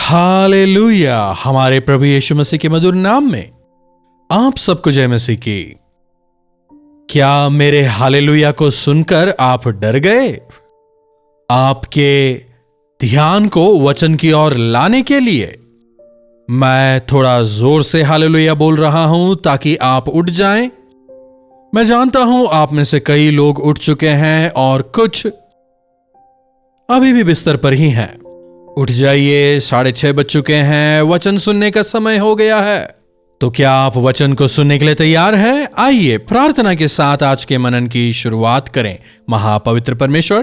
Hallelujah. हमारे प्रभु यीशु मसीह के मधुर नाम में आप सबको जय मसीह की। क्या मेरे हालेलुया को सुनकर आप डर गए? आपके ध्यान को वचन की ओर लाने के लिए मैं थोड़ा जोर से हालेलुया बोल रहा हूं ताकि आप उठ जाएं। मैं जानता हूं आप में से कई लोग उठ चुके हैं और कुछ अभी भी बिस्तर पर ही हैं। उठ जाइए, 6:30 बज चुके हैं, वचन सुनने का समय हो गया है। तो क्या आप वचन को सुनने के लिए तैयार हैं? आइए प्रार्थना के साथ आज के मनन की शुरुआत करें। महापवित्र परमेश्वर,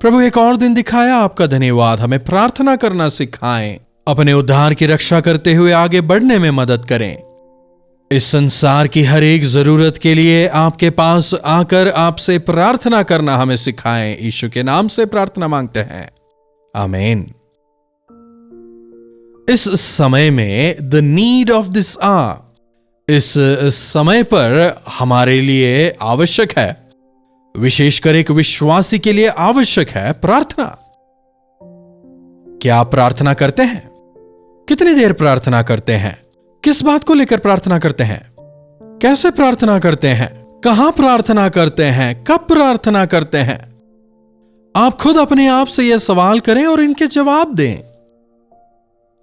प्रभु एक और दिन दिखाया, आपका धन्यवाद। हमें प्रार्थना करना सिखाएं, अपने उद्धार की रक्षा करते हुए आगे बढ़ने में मदद करें। इस संसार की हर एक जरूरत के लिए आपके पास आकर आपसे प्रार्थना करना हमें सिखाएं। यीशु के नाम से प्रार्थना मांगते हैं, आमीन। इस समय में the need of this hour, इस समय पर हमारे लिए आवश्यक है, विशेषकर एक विश्वासी के लिए आवश्यक है प्रार्थना। क्या आप प्रार्थना करते हैं? कितनी देर प्रार्थना करते हैं? किस बात को लेकर प्रार्थना करते हैं? कैसे प्रार्थना करते हैं? कहां प्रार्थना करते हैं? कब प्रार्थना करते हैं? आप खुद अपने आप से यह सवाल करें और इनके जवाब दें।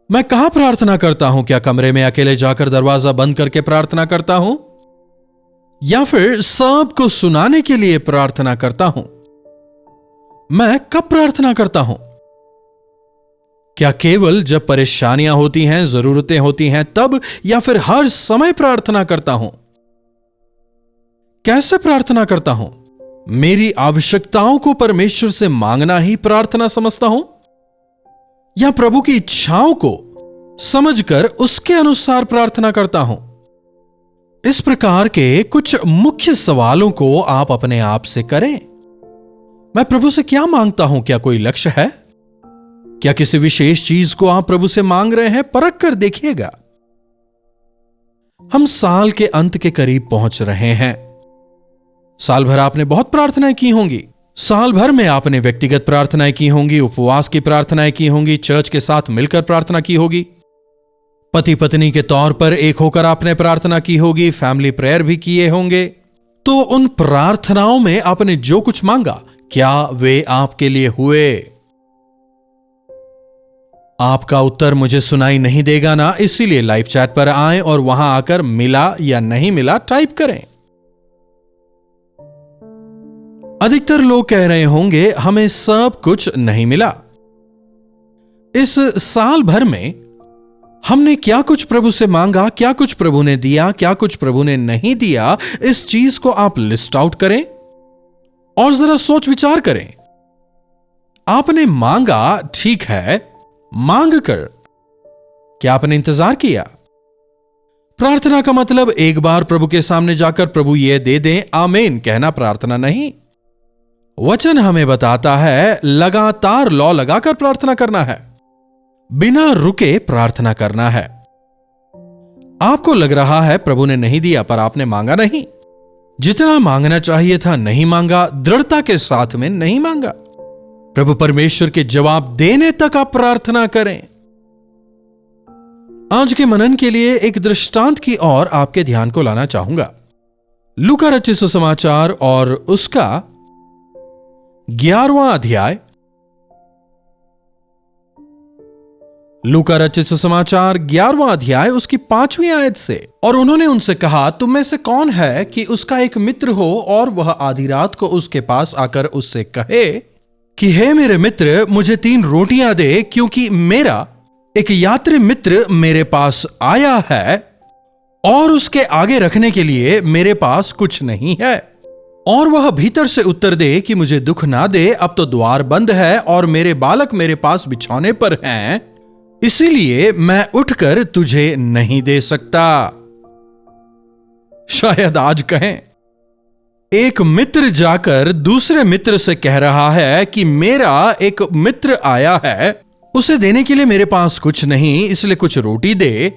मैं कहां प्रार्थना करता हूं? क्या कमरे में अकेले जाकर दरवाजा बंद करके प्रार्थना करता हूं, या फिर सबको सुनाने के लिए प्रार्थना करता हूं? मैं कब प्रार्थना करता हूं? क्या केवल जब परेशानियां होती हैं, जरूरतें होती हैं तब, या फिर हर समय प्रार्थना करता हूं? कैसे प्रार्थना करता हूं? मेरी आवश्यकताओं को परमेश्वर से मांगना ही प्रार्थना समझता हूं, या प्रभु की इच्छाओं को समझकर उसके अनुसार प्रार्थना करता हूं? इस प्रकार के कुछ मुख्य सवालों को आप अपने आप से करें। मैं प्रभु से क्या मांगता हूं? क्या कोई लक्ष्य है? क्या किसी विशेष चीज को आप प्रभु से मांग रहे हैं? परख कर देखिएगा। हम साल के अंत के करीब पहुंच रहे हैं। साल भर आपने बहुत प्रार्थनाएं की होंगी। साल भर में आपने व्यक्तिगत प्रार्थनाएं की होंगी, उपवास की प्रार्थनाएं की होंगी, चर्च के साथ मिलकर प्रार्थना की होगी, पति पत्नी के तौर पर एक होकर आपने प्रार्थना की होगी, फैमिली प्रेयर भी किए होंगे। तो उन प्रार्थनाओं में आपने जो कुछ मांगा, क्या वे आपके लिए हुए? आपका उत्तर मुझे सुनाई नहीं देगा ना, इसीलिए लाइव चैट पर आएं और वहां आकर मिला या नहीं मिला टाइप करें। अधिकतर लोग कह रहे होंगे हमें सब कुछ नहीं मिला। इस साल भर में हमने क्या कुछ प्रभु से मांगा, क्या कुछ प्रभु ने दिया, क्या कुछ प्रभु ने नहीं दिया, इस चीज को आप लिस्ट आउट करें और जरा सोच विचार करें। आपने मांगा, ठीक है, मांग कर क्या आपने इंतजार किया? प्रार्थना का मतलब एक बार प्रभु के सामने जाकर प्रभु ये दे दें, आमीन कहना प्रार्थना नहीं। वचन हमें बताता है लगातार लौ लगाकर प्रार्थना करना है, बिना रुके प्रार्थना करना है। आपको लग रहा है प्रभु ने नहीं दिया, पर आपने मांगा नहीं। जितना मांगना चाहिए था नहीं मांगा, दृढ़ता के साथ में नहीं मांगा। प्रभु परमेश्वर के जवाब देने तक आप प्रार्थना करें। आज के मनन के लिए एक दृष्टांत की ओर आपके ध्यान को लाना चाहूंगा। लूका रचित सुसमाचार और उसका 11वां अध्याय। लूका रचित सुसमाचार 11वां अध्याय उसकी 5वीं आयत से। और उन्होंने उनसे कहा, तुम में से कौन है कि उसका एक मित्र हो और वह आधी रात को उसके पास आकर उससे कहे कि हे मेरे मित्र, मुझे 3 रोटियां दे, क्योंकि मेरा एक यात्री मित्र मेरे पास आया है और उसके आगे रखने के लिए मेरे पास कुछ नहीं है। और वह भीतर से उत्तर दे कि मुझे दुख ना दे, अब तो द्वार बंद है और मेरे बालक मेरे पास बिछौने पर हैं, इसीलिए मैं उठकर तुझे नहीं दे सकता। शायद आज कहें, एक मित्र जाकर दूसरे मित्र से कह रहा है कि मेरा एक मित्र आया है, उसे देने के लिए मेरे पास कुछ नहीं, इसलिए कुछ रोटी दे।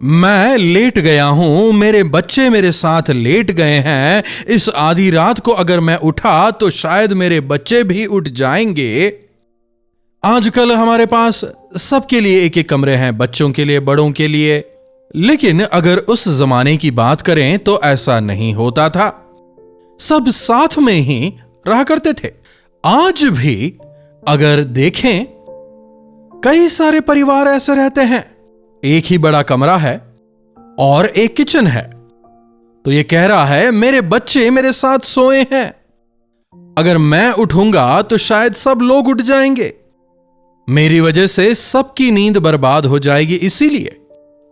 मैं लेट गया हूं, मेरे बच्चे मेरे साथ लेट गए हैं, इस आधी रात को अगर मैं उठा तो शायद मेरे बच्चे भी उठ जाएंगे। आजकल हमारे पास सबके लिए एक एक कमरे हैं, बच्चों के लिए, बड़ों के लिए। लेकिन अगर उस जमाने की बात करें तो ऐसा नहीं होता था। सब साथ में ही रहा करते थे। आज भी अगर देखें, कई सारे परिवार ऐसे रहते हैं, एक ही बड़ा कमरा है और एक किचन है। तो ये कह रहा है मेरे बच्चे मेरे साथ सोए हैं, अगर मैं उठूंगा तो शायद सब लोग उठ जाएंगे, मेरी वजह से सबकी नींद बर्बाद हो जाएगी, इसीलिए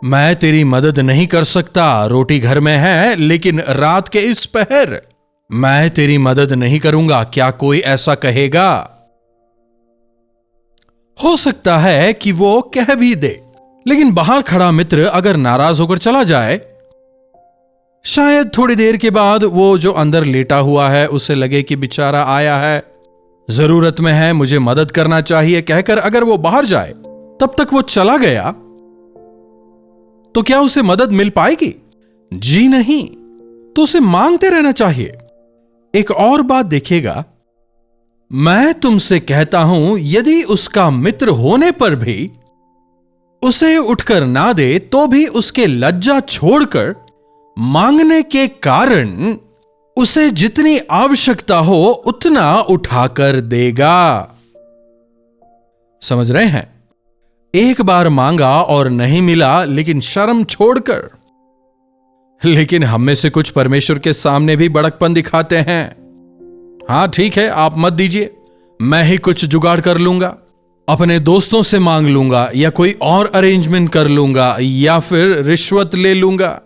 मैं तेरी मदद नहीं कर सकता। रोटी घर में है लेकिन रात के इस पहर मैं तेरी मदद नहीं करूंगा। क्या कोई ऐसा कहेगा? हो सकता है कि वो कह भी दे, लेकिन बाहर खड़ा मित्र अगर नाराज होकर चला जाए, शायद थोड़ी देर के बाद वो जो अंदर लेटा हुआ है उसे लगे कि बेचारा आया है, जरूरत में है, मुझे मदद करना चाहिए कहकर अगर वो बाहर जाए, तब तक वो चला गया, तो क्या उसे मदद मिल पाएगी? जी नहीं। तो उसे मांगते रहना चाहिए। एक और बात देखिएगा, मैं तुमसे कहता हूं यदि उसका मित्र होने पर भी उसे उठकर ना दे तो भी उसके लज्जा छोड़कर मांगने के कारण उसे जितनी आवश्यकता हो उतना उठाकर देगा। समझ रहे हैं? एक बार मांगा और नहीं मिला लेकिन शर्म छोड़कर। लेकिन हम में से कुछ परमेश्वर के सामने भी बड़कपन दिखाते हैं। हां ठीक है, आप मत दीजिए, मैं ही कुछ जुगाड़ कर लूंगा, अपने दोस्तों से मांग लूंगा या कोई और अरेंजमेंट कर लूंगा या फिर रिश्वत ले लूंगा।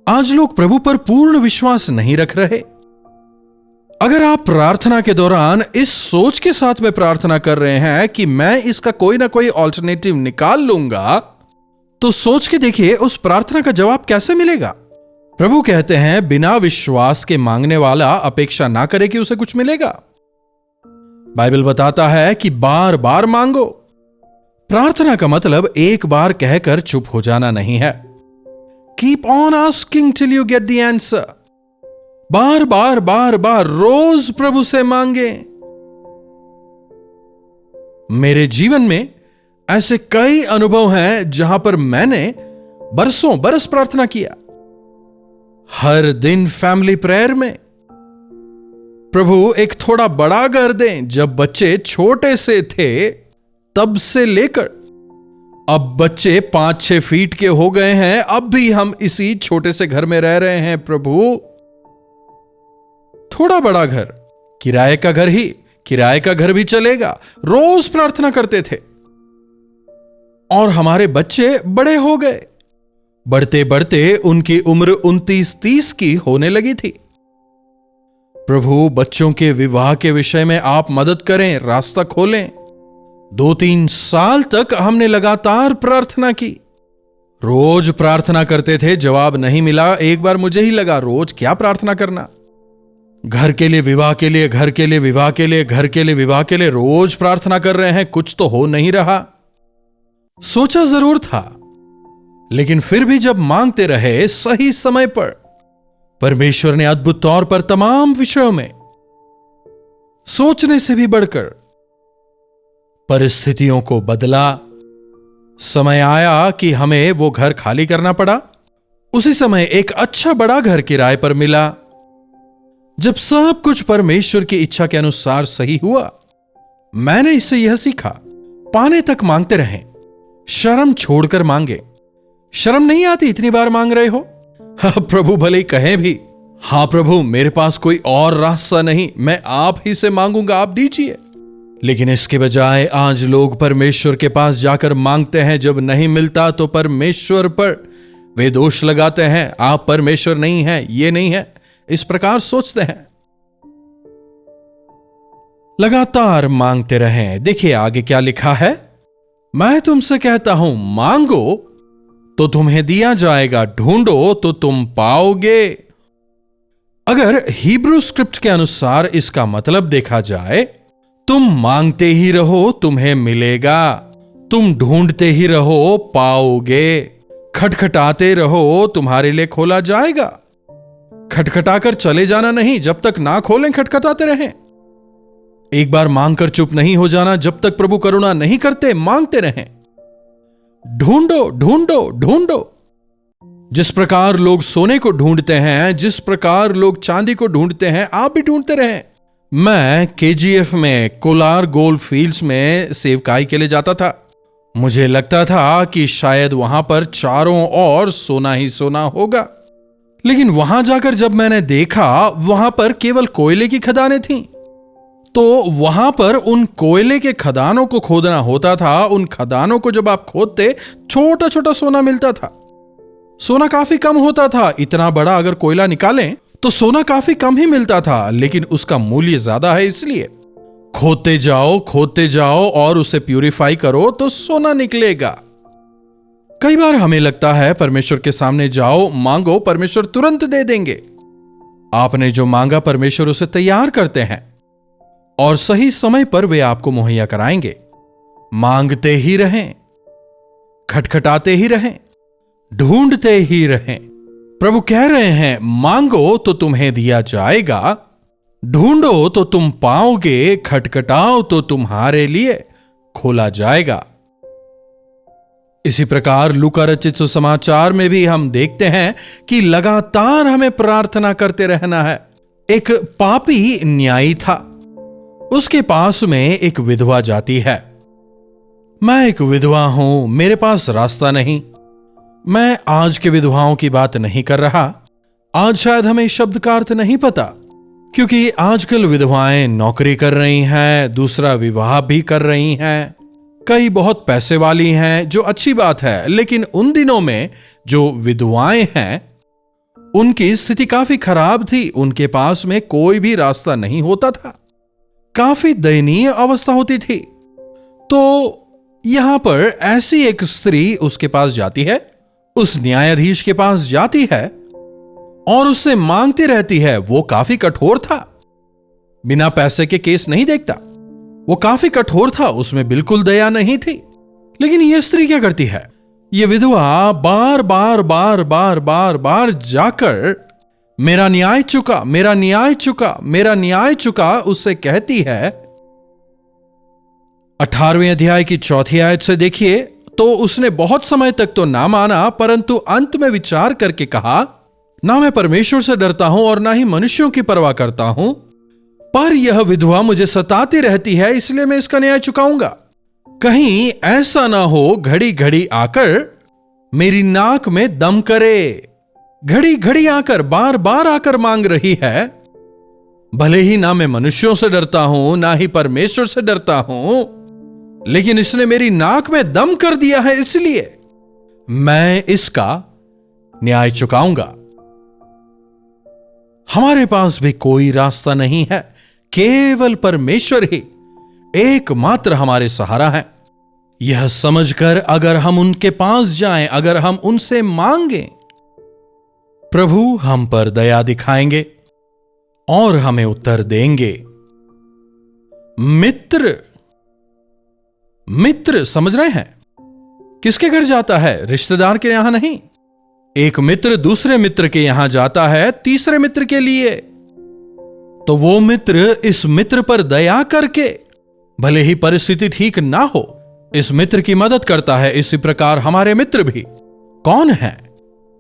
आज लोग प्रभु पर पूर्ण विश्वास नहीं रख रहे। अगर आप प्रार्थना के दौरान इस सोच के साथ में प्रार्थना कर रहे हैं कि मैं इसका कोई ना कोई ऑल्टरनेटिव निकाल लूंगा, तो सोच के देखिए उस प्रार्थना का जवाब कैसे मिलेगा। प्रभु कहते हैं बिना विश्वास के मांगने वाला अपेक्षा ना करे कि उसे कुछ मिलेगा। बाइबल बताता है कि बार बार मांगो। प्रार्थना का मतलब एक बार कहकर चुप हो जाना नहीं है। Keep on asking till you get the answer. बार बार बार बार रोज प्रभु से मांगे। मेरे जीवन में ऐसे कई अनुभव हैं जहां पर मैंने बरसों बरस प्रार्थना किया। हर दिन फैमिली प्रेयर में, प्रभु एक थोड़ा बड़ा घर दें। जब बच्चे छोटे से थे तब से लेकर अब बच्चे 5-6 फीट के हो गए हैं, अब भी हम इसी छोटे से घर में रह रहे हैं। प्रभु थोड़ा बड़ा घर, किराए का घर ही, किराए का घर भी चलेगा। रोज प्रार्थना करते थे और हमारे बच्चे बड़े हो गए। बढ़ते बढ़ते उनकी उम्र 29-30 की होने लगी थी। प्रभु बच्चों के विवाह के विषय में आप मदद करें, रास्ता खोलें। 2-3 साल तक हमने लगातार प्रार्थना की। रोज प्रार्थना करते थे, जवाब नहीं मिला। एक बार मुझे ही लगा रोज क्या प्रार्थना करना, घर के लिए, विवाह के लिए, घर के लिए, विवाह के लिए, घर के लिए, विवाह के लिए रोज प्रार्थना कर रहे हैं, कुछ तो हो नहीं रहा। सोचा जरूर था, लेकिन फिर भी जब मांगते रहे सही समय पर, परमेश्वर ने अद्भुत तौर पर तमाम विषयों में सोचने से भी बढ़कर परिस्थितियों को बदला। समय आया कि हमें वो घर खाली करना पड़ा। उसी समय एक अच्छा बड़ा घर किराए पर मिला। जब सब कुछ परमेश्वर की इच्छा के अनुसार सही हुआ, मैंने इससे यह सीखा, पाने तक मांगते रहें, शर्म छोड़कर मांगे। शर्म नहीं आती इतनी बार मांग रहे हो? हाँ, प्रभु भले ही कहें भी, हाँ प्रभु मेरे पास कोई और रास्ता नहीं, मैं आप ही से मांगूंगा, आप दीजिए। लेकिन इसके बजाय आज लोग परमेश्वर के पास जाकर मांगते हैं, जब नहीं मिलता तो परमेश्वर पर वे दोष लगाते हैं, आप परमेश्वर नहीं हैं, ये नहीं है, इस प्रकार सोचते हैं। लगातार मांगते रहें। देखिए आगे क्या लिखा है, मैं तुमसे कहता हूं मांगो तो तुम्हें दिया जाएगा, ढूंढो तो तुम पाओगे। अगर हिब्रू स्क्रिप्ट के अनुसार इसका मतलब देखा जाए, तुम मांगते ही रहो तुम्हें मिलेगा, तुम ढूंढते ही रहो पाओगे, खटखटाते रहो तुम्हारे लिए खोला जाएगा। खटखटाकर चले जाना नहीं, जब तक ना खोलें खटखटाते रहें। एक बार मांगकर चुप नहीं हो जाना। जब तक प्रभु करुणा नहीं करते, मांगते रहें। ढूंढो ढूंढो ढूंढो। जिस प्रकार लोग सोने को ढूंढते हैं, जिस प्रकार लोग चांदी को ढूंढते हैं, आप भी ढूंढते रहें। मैं KGF में कोलार गोल्ड फील्ड्स में सेवकाई के लिए जाता था। मुझे लगता था कि शायद वहां पर चारों ओर सोना ही सोना होगा, लेकिन वहां जाकर जब मैंने देखा, वहां पर केवल कोयले की खदानें थीं। तो वहां पर उन कोयले के खदानों को खोदना होता था। उन खदानों को जब आप खोदते, छोटा छोटा सोना मिलता था। सोना काफी कम होता था। इतना बड़ा अगर कोयला निकालें तो सोना काफी कम ही मिलता था, लेकिन उसका मूल्य ज्यादा है। इसलिए खोदते जाओ और उसे प्यूरिफाई करो तो सोना निकलेगा। कई बार हमें लगता है परमेश्वर के सामने जाओ, मांगो, परमेश्वर तुरंत दे देंगे। आपने जो मांगा, परमेश्वर उसे तैयार करते हैं और सही समय पर वे आपको मुहैया कराएंगे। मांगते ही रहें, खटखटाते ही रहें, ढूंढते ही रहें। प्रभु कह रहे हैं, मांगो तो तुम्हें दिया जाएगा, ढूंढो तो तुम पाओगे, खटखटाओ तो तुम्हारे लिए खोला जाएगा। इसी प्रकार लूका रचित सुसमाचार में भी हम देखते हैं कि लगातार हमें प्रार्थना करते रहना है। एक पापी न्यायी था, उसके पास में एक विधवा जाती है। मैं एक विधवा हूं, मेरे पास रास्ता नहीं। मैं आज के विधवाओं की बात नहीं कर रहा। आज शायद हमें शब्द का अर्थ नहीं पता, क्योंकि आजकल विधवाएं नौकरी कर रही हैं, दूसरा विवाह भी कर रही हैं। कई बहुत पैसे वाली हैं, जो अच्छी बात है, लेकिन उन दिनों में जो विधवाएं हैं, उनकी स्थिति काफी खराब थी। उनके पास में कोई भी रास्ता नहीं होता था, काफी दयनीय अवस्था होती थी। तो यहां पर ऐसी एक स्त्री उसके पास जाती है, उस न्यायाधीश के पास जाती है और उससे मांगती रहती है। वो काफी कठोर था, बिना पैसे के केस नहीं देखता। वो काफी कठोर था, उसमें बिल्कुल दया नहीं थी। लेकिन यह स्त्री क्या करती है? यह विधवा बार बार बार बार बार बार जाकर मेरा न्याय चुका, मेरा न्याय चुका, मेरा न्याय चुका, उससे कहती है। 18वें अध्याय की 4थी आयत से देखिए, तो उसने बहुत समय तक तो ना माना, परंतु अंत में विचार करके कहा, ना मैं परमेश्वर से डरता हूं और ना ही मनुष्यों की परवाह करता हूं, पर यह विधवा मुझे सताती रहती है, इसलिए मैं इसका न्याय चुकाऊंगा। कहीं ऐसा ना हो घड़ी घड़ी आकर मेरी नाक में दम करे। घड़ी घड़ी आकर, बार बार आकर मांग रही है। भले ही ना मैं मनुष्यों से डरता हूं, ना ही परमेश्वर से डरता हूं, लेकिन इसने मेरी नाक में दम कर दिया है, इसलिए मैं इसका न्याय चुकाऊंगा। हमारे पास भी कोई रास्ता नहीं है, केवल परमेश्वर ही एकमात्र हमारे सहारा है। यह समझकर अगर हम उनके पास जाएं, अगर हम उनसे मांगें, प्रभु हम पर दया दिखाएंगे और हमें उत्तर देंगे। मित्र समझ रहे हैं? किसके घर जाता है? रिश्तेदार के यहां नहीं। एक मित्र दूसरे मित्र के यहां जाता है तीसरे मित्र के लिए। तो वो मित्र इस मित्र पर दया करके, भले ही परिस्थिति ठीक ना हो, इस मित्र की मदद करता है। इसी प्रकार हमारे मित्र भी कौन है?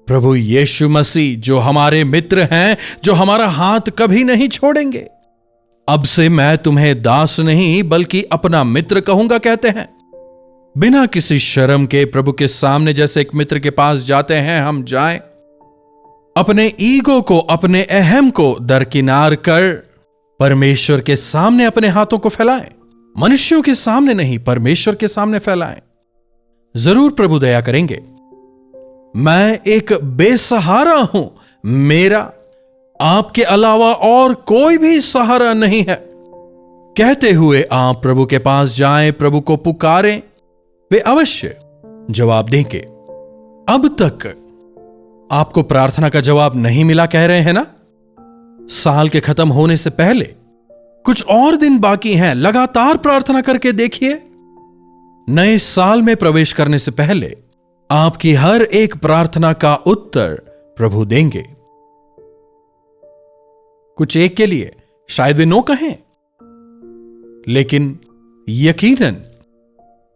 प्रभु यीशु मसीह, जो हमारे मित्र हैं, जो हमारा हाथ कभी नहीं छोड़ेंगे। अब से मैं तुम्हें दास नहीं बल्कि अपना मित्र कहूंगा, कहते हैं। बिना किसी शर्म के प्रभु के सामने जैसे एक मित्र के पास जाते हैं, हम जाएं। अपने ईगो को, अपने अहम को दरकिनार कर परमेश्वर के सामने अपने हाथों को फैलाएं। मनुष्यों के सामने नहीं, परमेश्वर के सामने फैलाएं। जरूर प्रभु दया करेंगे। मैं एक बेसहारा हूं, मेरा आपके अलावा और कोई भी सहारा नहीं है, कहते हुए आप प्रभु के पास जाएं, प्रभु को पुकारें, वे अवश्य जवाब देंगे। अब तक आपको प्रार्थना का जवाब नहीं मिला, कह रहे हैं ना? साल के खत्म होने से पहले कुछ और दिन बाकी हैं, लगातार प्रार्थना करके देखिए। नए साल में प्रवेश करने से पहले आपकी हर एक प्रार्थना का उत्तर प्रभु देंगे। कुछ एक के लिए शायद वे नो कहें, लेकिन यकीनन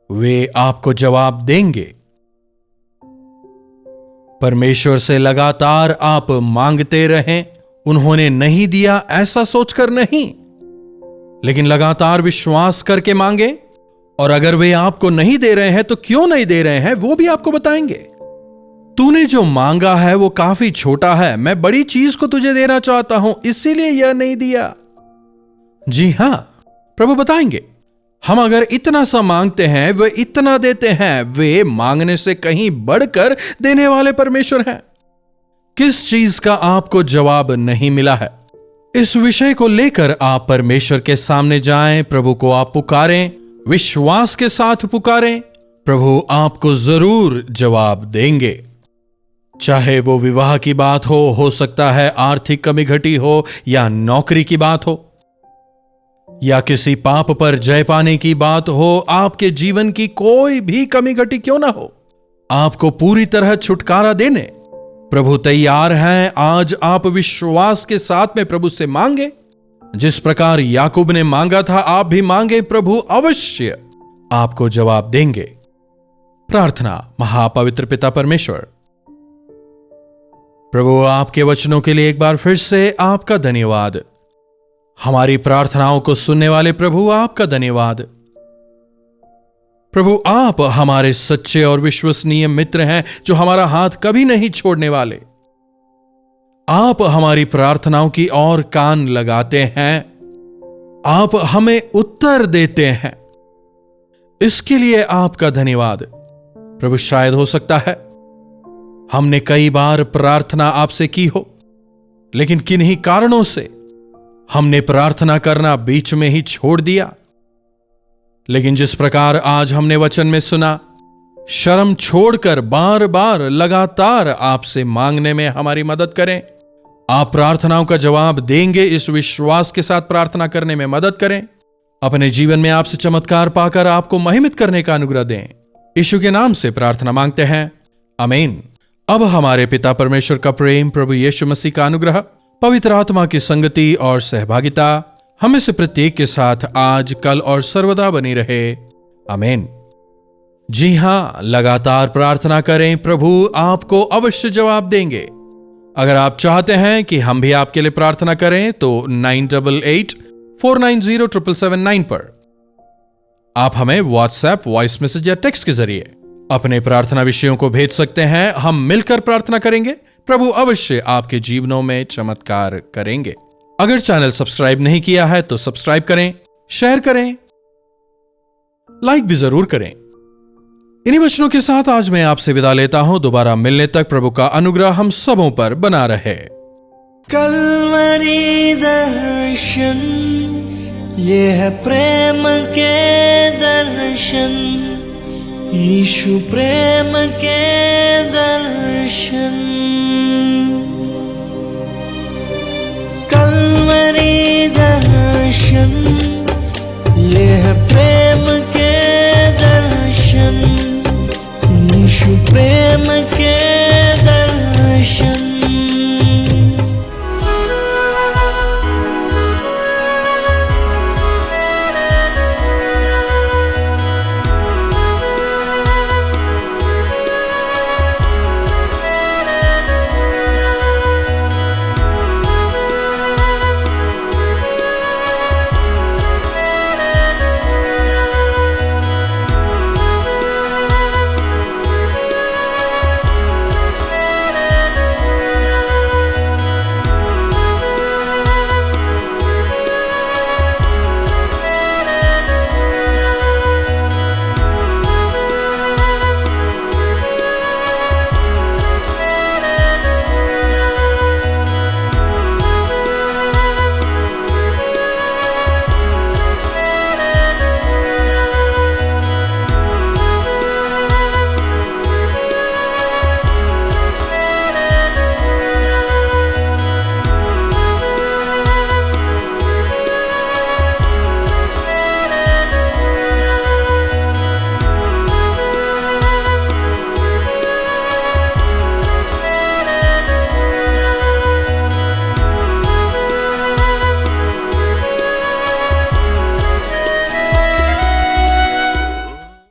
वे आपको जवाब देंगे। परमेश्वर से लगातार आप मांगते रहें। उन्होंने नहीं दिया ऐसा सोचकर नहीं, लेकिन लगातार विश्वास करके मांगे। और अगर वे आपको नहीं दे रहे हैं तो क्यों नहीं दे रहे हैं वो भी आपको बताएंगे। तूने जो मांगा है वो काफी छोटा है, मैं बड़ी चीज को तुझे देना चाहता हूं, इसीलिए यह नहीं दिया। जी हां, प्रभु बताएंगे। हम अगर इतना सा मांगते हैं वे इतना देते हैं। वे मांगने से कहीं बढ़कर देने वाले परमेश्वर हैं। किस चीज का आपको जवाब नहीं मिला है, इस विषय को लेकर आप परमेश्वर के सामने जाएं। प्रभु को आप पुकारें, विश्वास के साथ पुकारें। प्रभु आपको जरूर जवाब देंगे। चाहे वो विवाह की बात हो सकता है आर्थिक कमी घटी हो, या नौकरी की बात हो, या किसी पाप पर जय पाने की बात हो। आपके जीवन की कोई भी कमी घटी क्यों ना हो, आपको पूरी तरह छुटकारा देने प्रभु तैयार हैं। आज आप विश्वास के साथ में प्रभु से मांगे। जिस प्रकार याकूब ने मांगा था, आप भी मांगे, प्रभु अवश्य आपको जवाब देंगे। प्रार्थना। महापवित्र पिता परमेश्वर, प्रभु आपके वचनों के लिए एक बार फिर से आपका धन्यवाद। हमारी प्रार्थनाओं को सुनने वाले प्रभु आपका धन्यवाद। प्रभु आप हमारे सच्चे और विश्वसनीय मित्र हैं जो हमारा हाथ कभी नहीं छोड़ने वाले। आप हमारी प्रार्थनाओं की ओर कान लगाते हैं, आप हमें उत्तर देते हैं, इसके लिए आपका धन्यवाद। प्रभु शायद हो सकता है हमने कई बार प्रार्थना आपसे की हो, लेकिन किन्हीं कारणों से हमने प्रार्थना करना बीच में ही छोड़ दिया। लेकिन जिस प्रकार आज हमने वचन में सुना, शर्म छोड़कर बार बार लगातार आपसे मांगने में हमारी मदद करें। आप प्रार्थनाओं का जवाब देंगे, इस विश्वास के साथ प्रार्थना करने में मदद करें। अपने जीवन में आपसे चमत्कार पाकर आपको महिमित करने का अनुग्रह दें। यीशु के नाम से प्रार्थना मांगते हैं, आमीन। अब हमारे पिता परमेश्वर का प्रेम, प्रभु यीशु मसीह का अनुग्रह, पवित्र आत्मा की संगति और सहभागिता हमें से प्रत्येक के साथ आज, कल और सर्वदा बनी रहे, आमीन। जी हां, लगातार प्रार्थना करें, प्रभु आपको अवश्य जवाब देंगे। अगर आप चाहते हैं कि हम भी आपके लिए प्रार्थना करें तो 9884907779 पर आप हमें व्हाट्सएप, वॉइस मैसेज या टेक्स्ट के जरिए अपने प्रार्थना विषयों को भेज सकते हैं। हम मिलकर प्रार्थना करेंगे। प्रभु अवश्य आपके जीवनों में चमत्कार करेंगे। अगर चैनल सब्सक्राइब नहीं किया है तो सब्सक्राइब करें, शेयर करें, लाइक भी जरूर करें। इन्हीं वचनों के साथ आज मैं आपसे विदा लेता हूं। दोबारा मिलने तक प्रभु का अनुग्रह हम सबों पर बना रहे। कल्वरी दर्शन, ये है प्रेम के दर्शन, यीशु प्रेम के दर्शन। कल्वरी दर्शन, ये है प्रेम